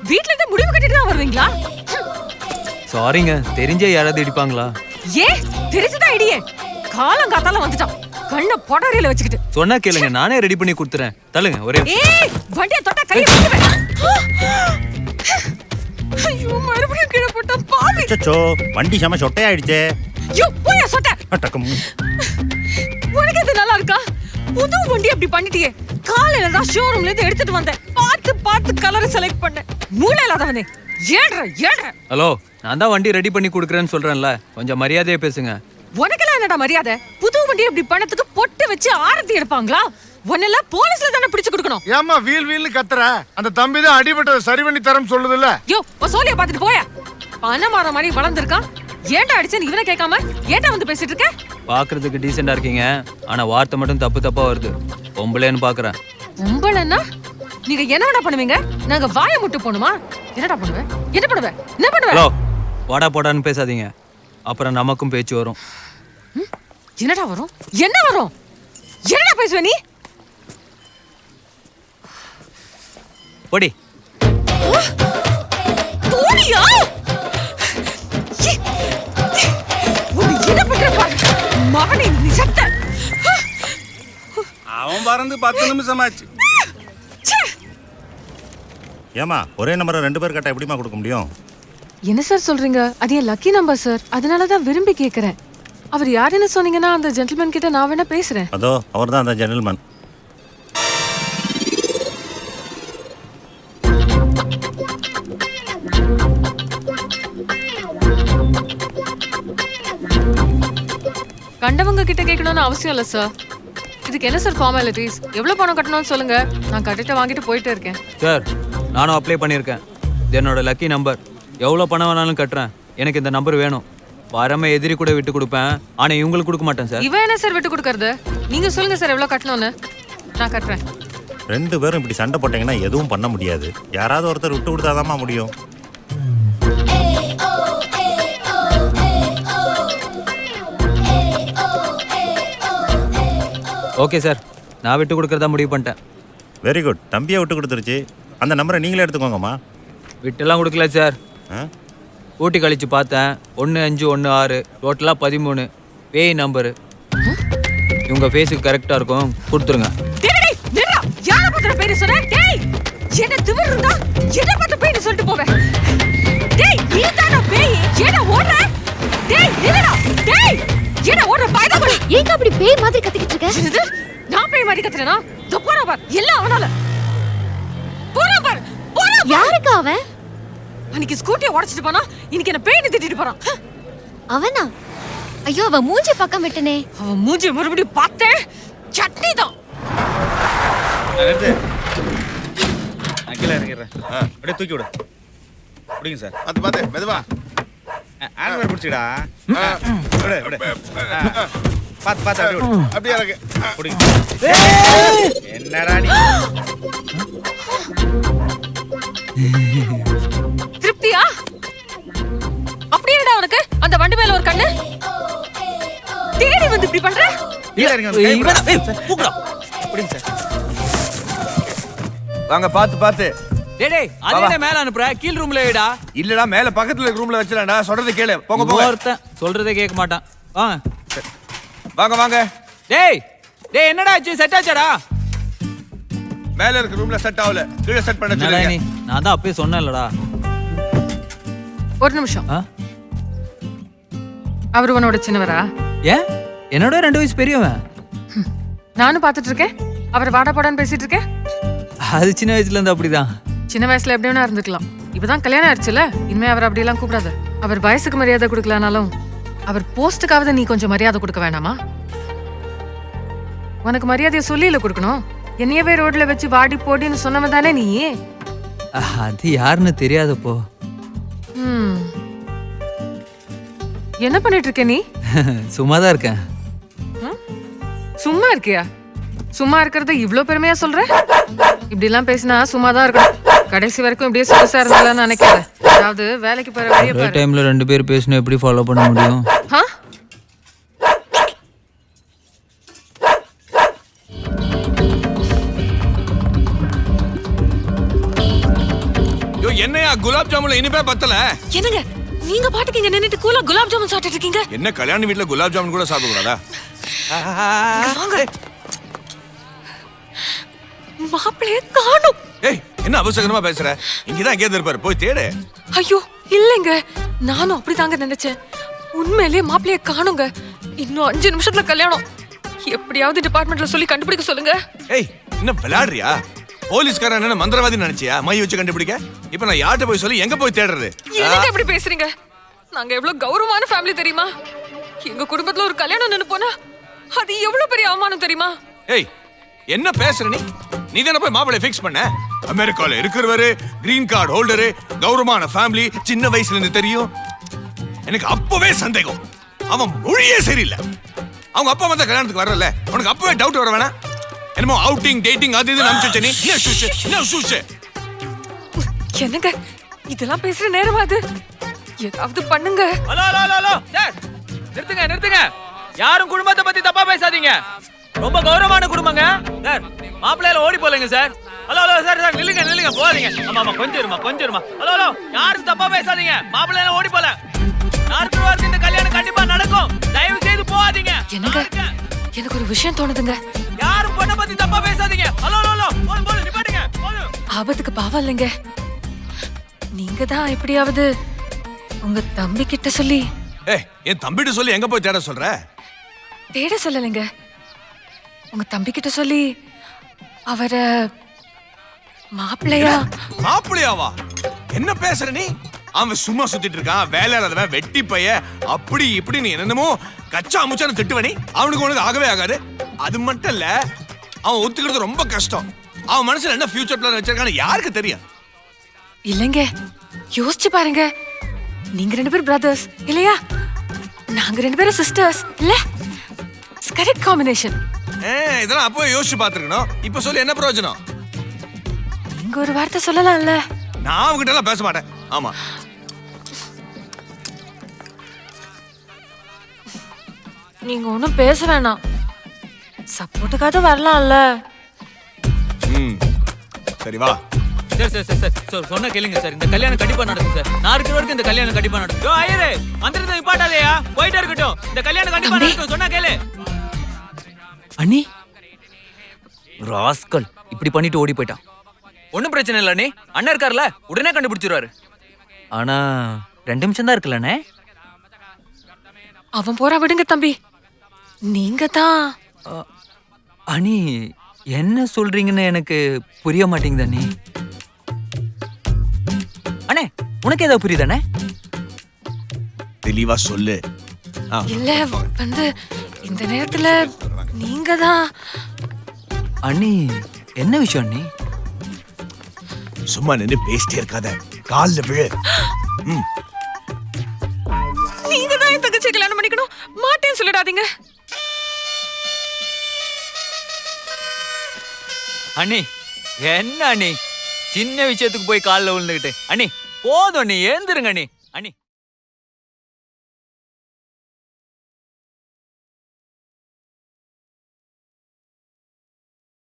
வீட்ல இருந்து முடிவு கட்டிட்டு தான் வருவீங்களா? சாரிங்க, தெரிஞ்சே யாராவது இடிப்பாங்களா? ஏ தெரிஞ்சுதான் இடியே. காலங்காத்தால வந்துட்டான் கண்ண பொடரியில வச்சுக்கிட்டு. சொன்னா கேளுங்க, நானே ரெடி பண்ணி கொடுத்துறேன். தள்ளுங்க ஒரே. ஏய் வண்டியை தொட்டா கையை வச்சுவேன். ஐயோ மறுபடியும் கீழே போட்டா பாவி. அச்சோ வண்டி செம சொட்டையாயிடுச்சே. ஐயோ போயா சொட்ட. டக்கம். உனக்கு இது நல்லா இருக்கா? புது வண்டி அப்படி பண்ணிட்டியே. காலையில தான் ஷோரூம்ல இருந்து எடுத்துட்டு வந்தேன். பார்த்து கலர் செலக்ட் பண்ணேன். மூளை இல்லாதவனே. ஏழ்ற. ஹலோ, நான் தான் வண்டி ரெடி பண்ணி கொடுக்குறேன்னு சொல்றேன்ல, கொஞ்சம் மரியாதையா பேசுங்க. உனக்கெல்லாம் என்னடா மரியாதை? புது வண்டி இப்படி பண்ணதுக்கு பொட்டு வச்சு ஆரத்தி எடுப்பாங்களா? உன்னெல்லாம் போலீஸ்ல தானே பிடிச்சு கொடுக்கணும். ஏமா வீல்னு கத்துற? அந்த தம்பி தான் அடிபட்டதை சரி பண்ணி தரம் சொல்லுதுல்ல. யோ சோலிய பாத்துட்டு போயா. பணமாற மாதிரி வளர்ந்துருக்கான். ஏன்டா அடிச்சேன்னு இவனை கேட்காம ஏன்டா வந்து பேசிட்டு இருக்க? பாக்குறதுக்கு டீசெண்டா இருக்கீங்க, ஆனா வார்த்தை மட்டும் தப்பா வருது. பொம்பளைன்னு பாக்குறேன். பொம்பளைன்னா நீங்க என்னடா பண்ணுவீங்க? நாங்க வாயை முட்டு போணுமா? என்னடா பண்ணுவேன்? என்ன பண்ணுவேன்? ஹலோ, வாடா போடான்னு பேசாதீங்க, அப்புறம் நமக்கும் பேச்சு வரும். என்னடா வரும்? என்ன வரும்? என்னடா பேசுவ நீ? போடி. போடியா? என்ன பண்ற பாரு. மகனே நீ சத்த. அவன் பறந்து 10 நிமிஷம் ஆச்சு. ஏமா ஒரே நம்பரை 2 பேர் கட்ட எப்படிமா கொடுக்க முடியும்? என்ன சார் சொல்றீங்க? அது என் லக்கி நம்பர் சார், அதனால தான் விரும்பி கேக்குறேன். அவர் யாருன்னு சொன்னீங்கன்னா அந்த ஜென்டில்மேன் கிட்ட நான் வேணா பேசுறேன். அதோ அவர் தான் அந்த ஜென்டில்மேன். கண்டவங்க கிட்ட கேட்கணும்னு அவசியம் இல்லை சார். இதுக்கு என்ன சார் ஃபார்மாலிட்டிஸ்? எவ்வளவு பணம் கட்டணும்னு சொல்லுங்க, நான் கட்டிட்டு வாங்கிட்டு போயிட்டே இருக்கேன். சார், நானும் அப்ளை பண்ணியிருக்கேன். இது என்னோட லக்கி நம்பர். எவ்வளோ பணம் வேணாலும் கட்டுறேன். எனக்கு இந்த நம்பர் வேணும். வரமே எதிரி கூட விட்டு கொடுப்பேன், ஆனா இவங்களுக்கு கொடுக்க மாட்டேன் சார். இவன் என்ன சார் விட்டு கொடுக்கறது? நீங்க சொல்லுங்க சார் எவ்வளவு கட்டணும்னு, நான் கட்டுறேன். 2 பேரும் இப்படி சண்டை போட்டீங்கன்னா எதுவும் பண்ண முடியாது. யாராவது ஒருத்தர் விட்டு கொடுத்தாதாம்மா முடியும். ஓகே சார், நான் விட்டு கொடுக்கறதா முடிவு பண்ணிட்டேன். Very good. தம்பியை விட்டு கொடுத்துருச்சு. அந்த நம்பரை நீங்களே எடுத்துக்கோங்கம்மா. விட்டுலாம் கொடுக்கல சார். ஊட்டி கழிச்சு பார்த்தேன். 1516 டோட்டலாக 13 பேய் நம்பரு. இவங்க ஃபேஸுக்கு கரெக்டாக இருக்கும், கொடுத்துருங்க. என்ன திமிரு இருந்தா என்ன பார்த்து பேய் சொல்லிட்டு போவே? டேய் நீ தான பேய்? என்ன ஓடுற? டேய் நில்லுடா. டேய் என்ன ஓடுற? பாய்தா ஏங்க அப்படி பேய் மாதிரி கத்திக்கிட்டு இருக்க? நான் பேய் மாதிரி கத்துறேனா? போறா பார், எல்லாம் அவனால. போறா பார். யாருக்கு அவன்? அன்னைக்கு ஸ்கூட்டியை உடைச்சிட்டு போனா, இன்னைக்கு என்ன பேய்னு திட்டிட்டு போறான். அவனா? ஐயோ அவன் மூஞ்சி பக்கம் விட்டனே. அவன் மூஞ்சி மறுபடியும் பார்த்தேன், சட்னி தான். கீழே இறங்கிடுறேன். அப்படியே தூக்கி விடு. பிடிங்க சார். பார்த்து மெதுவா. ஆன்வர் பிடிச்சிடா. விடு விடு. பார்த்து அப்படியே விடு. அப்படியே இறங்கு. பிடிங்க. என்னடா நீ? திருப்தியா? அப்படியே என்னடா உனக்கு அந்த வண்டி மேல ஒரு கண்ணு? தேடி வந்து இப்படி பண்ற? கீழே இறங்கி பிடிங்க சார். வாங்க பார்த்து. டேய் அதே மேல அனுப்புற, கீழ் ரூம்ல வைடா. இல்லடா மேல பக்கத்துல இருக்க ரூம்ல வச்சிரடா. சொல்றதை கேளு. போங்க. ஒருத்தன் சொல்றதே கேட்க மாட்டான். வாங்க. டேய் என்னடா ஆச்சு? செட் ஆச்சாடா? மேல இருக்க ரூம்ல செட் ஆகல, கீழே செட் பண்ண சொல்லுங்க. நான் தான் அப்பவே சொன்னேன்லடா. ஒரு நிமிஷம். அவரு உன்னோட சின்னவரா? ஏன் என்னோட 2 வயசு பெரியவன். நானும் பாத்துட்டு இருக்கேன். அவர் வாடா போடான்னு பேசிட்டு இருக்கேன். அது சின்ன வயசுல இருந்து அப்படிதான். சின்ன வயசுல எப்படி வேணா இருந்துக்கலாம். இப்பதான் கல்யாணம் ஆயிடுச்சுல, இனிமே அவர் அப்படி எல்லாம் கூப்பிடாத. அவர் வயசுக்கு மரியாதை கொடுக்கலனாலும் அவர் போஸ்டுக்காவது நீ கொஞ்சம் மரியாதை கொடுக்க வேணாமா? உனக்கு மரியாதையை சொல்லியில கொடுக்கணும். என்னையவே ரோட்ல வச்சு வாடி போடின்னு சொன்னவன் தானே நீ. அது யாருன்னு தெரியாதப்போ. என்ன பண்ணிட்டு இருக்க நீ? சும்மாதான் இருக்கேன். சும்மா இருக்கியா? சும்மா இருக்கிறத இவ்ளோ பெருமையா சொல்ற? இப்படி எல்லாம் பேசினா சும்மாதான் இருக்கணும். கடைசி வரைக்கும் இப்படியே சொகுசா இருந்தாலும் நினைக்காத. அதாவது வேலைக்கு போற வழியை பாரு. டைம்ல 2 பேர் பேசணும், எப்படி ஃபாலோ பண்ண முடியும்? என்னையா குலாப் ஜாமுன்ல இனிப்பே பத்தல? என்னங்க நீங்க பாட்டுக்கு இங்க நின்னுட்டு கூலா குலாப் ஜாமுன் சாப்பிட்டுட்டு இருக்கீங்க? என்ன கல்யாண வீட்ல குலாப் ஜாமுன் கூட சாப்பிட கூடாதா? மாப்பிளைய காணோம். ஏய், என்ன அவசரமா பேசுற? இங்கதான் எங்கேயாவது இருப்பாரு, போய் தேடு. ஐயோ இல்லைங்க, நானும் அப்படிதாங்க நினைச்சேன். உண்மையிலேயே மாப்பிளைய காணுங்க. இன்னும் 5 நிமிஷத்துல கல்யாணம். எப்படியாவது டிபார்ட்மெண்ட்ல சொல்லி கண்டுபிடிக்க சொல்லுங்க. ஏய், என்ன விளையாடுறியா? போலீஸ்காரன் என்ன மந்திரவாதி நினைச்சியா மை வச்சு கண்டுபிடிக்க? இப்ப நான் யார்கிட்ட போய் சொல்லி எங்க போய் தேடுறது? என்னங்க இப்படி பேசுறீங்க? நாங்க எவ்வளவு கௌரவமான ஃபேமிலி தெரியுமா? எங்க குடும்பத்துல ஒரு கல்யாணம் நின்னு போனா அது எவ்வளவு பெரிய அவமானம் தெரியுமா? ஏய், என்ன பேசுற நீ? நீ தானே போய் மாப்பிளைய ஃபிக்ஸ் பண்ண? அமெரிக்கால இருக்கிறவரு, கிரீன் கார்டு ஹோல்டரு, கௌரவமான ஃபேமிலி, சின்ன வயசுல இருந்து தெரியும். எனக்கு அப்பவே சந்தேகம், அவன் மொழியே சரியில்லை. அவங்க அப்பா வந்த கல்யாணத்துக்கு வரல, உனக்கு அப்பவே டவுட் வர வேணாம்? என்னமோ அவுட்டிங் டேட்டிங் அது இது நம்பிச்சு நீ என்ன சூஷ்? என்னங்க இதெல்லாம் பேசுற நேரமா அது? ஏதாவது பண்ணுங்க. Hello hello hello hello sir, நிறுத்துங்க நிறுத்துங்க. யாரும் குடும்பத்தை பத்தி தப்பா பேசாதீங்க. ரொம்ப கௌரவமான குடும்பங்க சார். மாப்பிள்ளையில ஓடி போலங்க sir. Hello hello sir sir நில்லுங்க நில்லுங்க, போகாதீங்க. ஆமா ஆமா, கொஞ்சம் இருமா. ஹலோ ஹலோ, யாரும் தப்பா பேசாதீங்க. மாப்பிள்ளையில ஓடி போல. நார்மலா இந்த கல்யாணம் கண்டிப்பா நடக்கும். தயவு செய்து போகாதீங்க. என்னங்க எனக்கு ஒரு விஷயம் தோணுதுங்க. யாரும் பொண்ணை பத்தி தப்பா பேசாதீங்க. ஹலோ ஹலோ ஹலோ, போதும் போதும், நிப்பாட்டுங்க போதும். ஆபத்துக்கு பாவம் இல்லைங்க. நீங்க தான் எப்படியாவது உங்க தம்பி கிட்ட சொல்லி. ஏய், என் தம்பிட்ட சொல்லி எங்க போய் தேட சொல்ற? தேட சொல்லலைங்க, உங்க தம்பி கிட்ட சொல்லி அவர மாப்பிள்ளையா. மாப்பிள்ளையாவா? என்ன பேசுற நீ? அவன் சும்மா சுத்திட்டு இருக்கான், வேலை இல்லாதவன், வெட்டி பைய, அப்படி இப்படி நீ என்னமோ கச்சா முச்சான்னு திட்டுவனி. அவனுக்கு உனக்கு ஆகவே ஆகாது. அது மட்டும் இல்ல, அவன் ஒத்துக்கிறது ரொம்ப கஷ்டம். அவன் மனசுல என்ன ஃபியூச்சர் பிளான் வச்சிருக்கான்னு யாருக்கு தெரியும்? இல்லைங்க, யோசிச்சு பாருங்க. நீங்க 2 பேரும் பிரதர்ஸ் இல்லையா? நாங்க 2 பேரும் சிஸ்டர்ஸ் இல்ல? Correct combination. இதெல்லாம் அப்போ யோசிச்சு பாத்துருக்கணும். இப்ப சொல்லி என்ன பிரயோஜனம்? நீங்க ஒரு வார்த்தை சொல்லலாம்ல. நான் அவங்கிட்ட எல்லாம் பேச மாட்டேன். ஆமா, நீங்க ஒண்ணும் பேச வேணாம். சப்போர்ட்டுக்காவது வரலாம்ல. சரி வா. சார் சார் சார் சார் சொன்ன கேளுங்க சார். இந்த கல்யாணம் கண்டிப்பா நடக்கும் சார். நான் இருக்கிற வரைக்கும் இந்த கல்யாணம் கண்டிப்பா நடக்கும். யோ ஐயரே, மந்திரத்தை நிப்பாட்டாதேயா, போயிட்டே இருக்கட்டும். இந்த கல்யாணம் கண்டிப்பா நடக்கும், சொன்னா கேளு. அண்ணி ராஸ்கல் இப்படி பண்ணிட்டு ஓடி போயிட்டான். ஒன்னும் பிரச்சனை இல்ல அண்ணி, அண்ணன் இருக்கார்ல, உடனே கண்டுபிடிச்சிருவாரு. ஆனா 2 நிமிஷம் தான் இருக்குல்லண்ணே. அவன் போறா விடுங்க தம்பி. நீங்க தான். அண்ணி என்ன சொல்றீங்கன்னு எனக்கு புரிய மாட்டேங்குது அண்ணி. அண்ணே, உனக்கு ஏதாவது புரியுதானே? தெளிவா சொல்லு. இல்ல வந்து இந்த நேரத்துல நீங்க தான். அண்ணி என்ன விஷயம் அண்ணி? சும்மா நின்று பேசிட்டே இருக்காத, கால்ல விழு. நீங்க தான் என் தங்கச்சி கல்யாணம் பண்ணிக்கணும். மாட்டேன்னு சொல்லிடாதீங்க. அண்ணி என்ன அண்ணி, சின்ன விஷயத்துக்கு போய் காலில் விழுந்துகிட்டு. அண்ணி போதும் அண்ணி, ஏந்துருங்க அண்ணி.